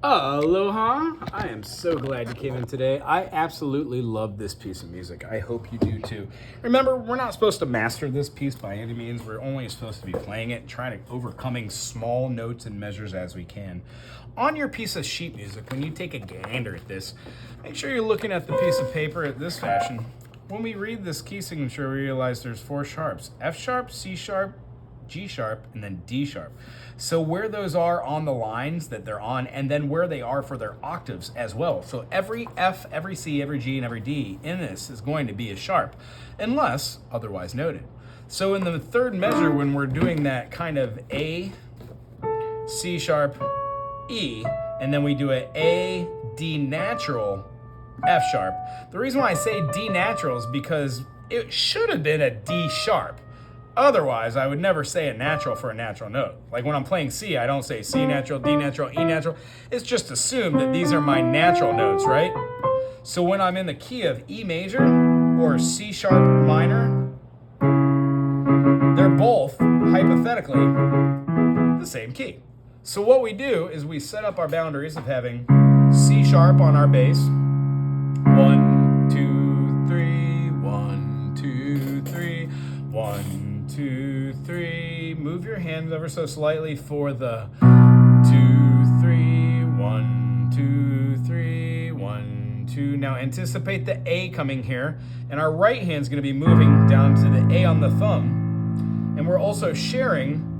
Aloha! I am so glad you came in today. I absolutely love this piece of music. I hope you do too. Remember, we're not supposed to master this piece by any means. We're only supposed to be playing it, trying to overcoming small notes and measures as we can. On your piece of sheet music, when you take a gander at this, make sure you're looking at the piece of paper at this fashion. When we read this key signature, we realize there's 4 sharps: F sharp, C sharp, G sharp, and then D sharp. So where those are on the lines that they're on, and then where they are for their octaves as well. So every F, every C, every G, and every D in this is going to be a sharp, unless otherwise noted. So in the third measure, when we're doing that kind of A, C sharp, E, and then we do a D natural, F sharp. The reason why I say D natural is because it should have been a D sharp. Otherwise, I would never say a natural for a natural note. Like when I'm playing C, I don't say C natural, D natural, E natural. It's just assumed that these are my natural notes, right? So when I'm in the key of E major or C sharp minor, they're both, hypothetically, the same key. So what we do is we set up our boundaries of having C sharp on our bass. 1, 2, 3, 1, 2, 3, 1, 2, 3. Move your hands ever so slightly for the 2, 3, 1, 2, 3, 1, 2. Now anticipate the A coming here, and our right hand's going to be moving down to the A on the thumb, and we're also sharing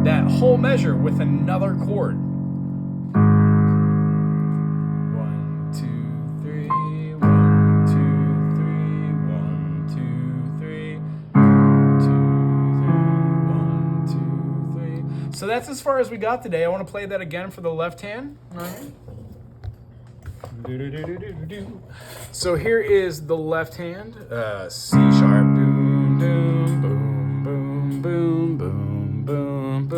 that whole measure with another chord. 1, 2, 3, 1, 2, 3, 1, 2, 3, 2, 3, 1, 2, 3. So that's as far as we got today. I want to play that again for the left hand. All right. So here is the left hand. C sharp, boom, boom, boom, boom, boom, boom, boom,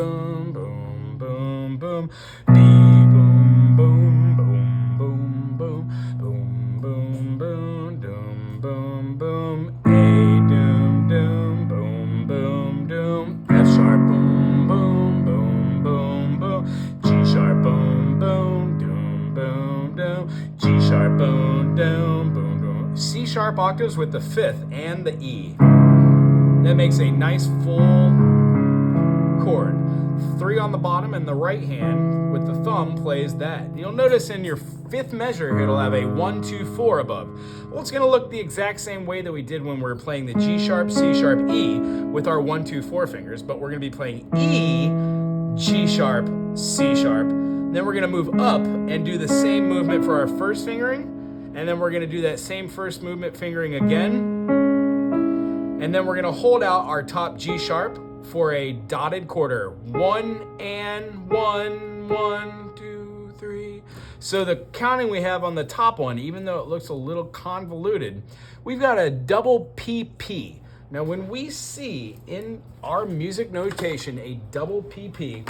boom, boom, boom, boom, D, boom, boom, boom, boom, boom, boom, boom, boom, doom, boom, boom, A, doom, doom, boom, boom, doom, F sharp, boom, boom, boom, boom, boom, G sharp, boom, boom, doom, boom, doom, G sharp, boom, doom, boom, boom. C sharp octaves with the 5th and the E. That makes a nice full chord. 3 on the bottom, and the right hand with the thumb plays that. You'll notice in your 5th measure, it'll have a 1, 2, 4 above. Well, it's going to look the exact same way that we did when we were playing the G sharp, C sharp, E with our 1, 2, 4 fingers, but we're going to be playing E, G sharp, C sharp. Then we're going to move up and do the same movement for our first fingering, and then we're going to do that same first movement fingering again. And then we're going to hold out our top G sharp for a dotted quarter. 1 and 1, 1, 2, 3. So the counting we have on the top one, even though it looks a little convoluted, we've got a double PP. Now when we see in our music notation a double PP,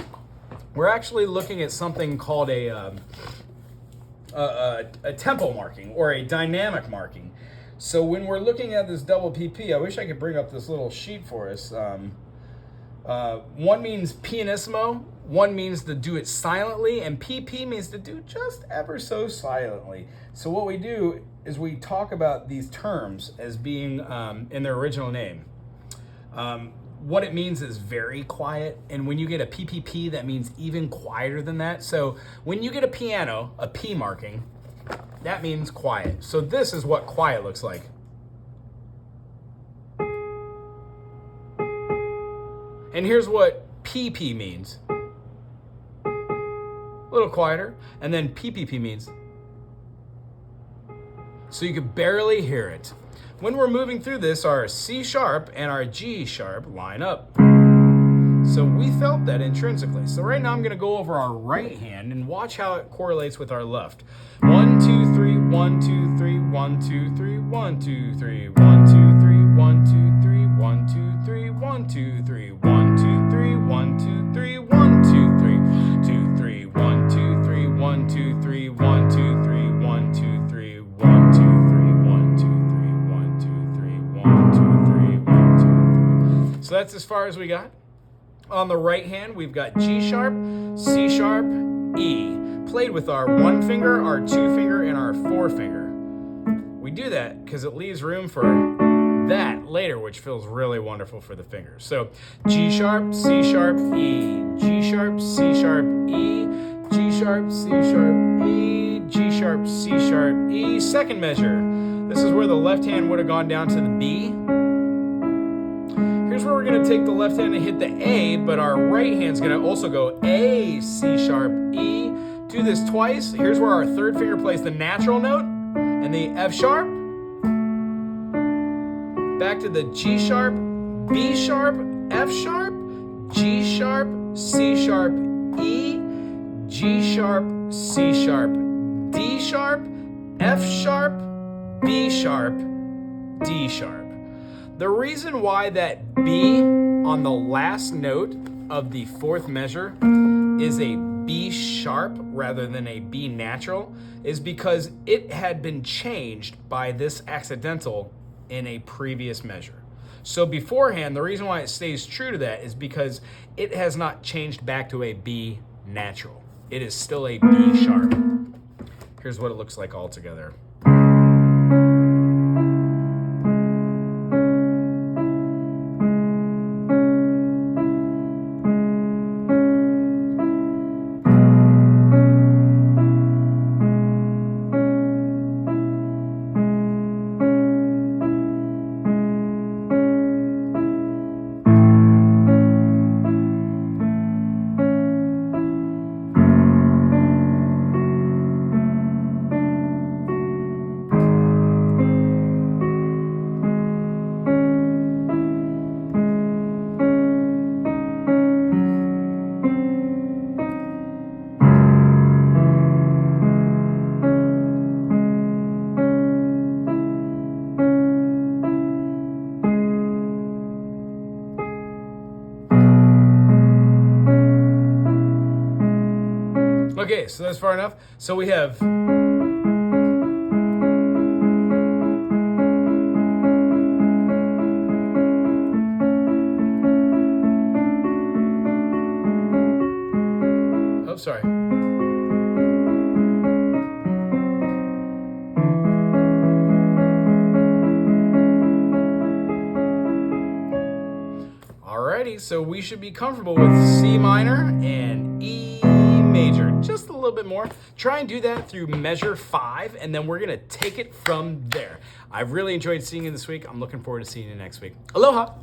we're actually looking at something called a tempo marking or a dynamic marking. So when we're looking at this double PP, I wish I could bring up this little sheet for us. One means pianissimo, one means to do it silently, and PP means to do just ever so silently. So what we do is we talk about these terms as being in their original name. What it means is very quiet, and when you get a PPP, that means even quieter than that. So when you get a piano, a P marking, that means quiet. So this is what quiet looks like. And here's what PP means. A little quieter. And then PPP means. So you can barely hear it. When we're moving through this, our C sharp and our G sharp line up. So we felt that intrinsically. So right now I'm going to go over our right hand and watch how it correlates with our left. 1, 2, 3, 1, 2, 3, 1, 2, 3, 1, 2, 3, 1, 2, 3, 1, 2, 3, 1, 2, 3, 1, 2, 3, 1, 2, 3, 1, 2, 3, 1, 2, 3, 2, 3, 1, 2, 3, 1, 2, 3, 1, 2, 3, 1, 2, 3, 1, 2, 3, 1, 2, 3, 1, 2, 3, 1, 2, 3, 1, 2, 3. So that's as far as we got. On the right hand, we've got G sharp, C sharp, E. played with our 1 finger, our 2 finger, and our 4 finger. We do that because it leaves room for that later, which feels really wonderful for the fingers. So G sharp, C sharp, E, G sharp, C sharp, E, G sharp, C sharp, E, G sharp, C sharp, E. Second measure. This is where the left hand would have gone down to the B. Here's where we're going to take the left hand and hit the A, but our right hand's going to also go A, C sharp, E. Do this twice. Here's where our third finger plays the natural note and the F sharp. Back to the G sharp, B sharp, F sharp, G sharp, C sharp, E, G sharp, C sharp, D sharp, F sharp, B sharp, D sharp. The reason why that B on the last note of the fourth measure is a B sharp rather than a B natural is because it had been changed by this accidental in a previous measure. So beforehand, the reason why it stays true to that is because it has not changed back to a B natural. It is still a B sharp. Here's what it looks like all together. Okay, so that's far enough. So we have sorry. Alrighty, so we should be comfortable with C minor and E major, just a little bit more. Try and do that through measure 5, and then we're gonna take it from there. I've really enjoyed seeing you this week. I'm looking forward to seeing you next week. Aloha!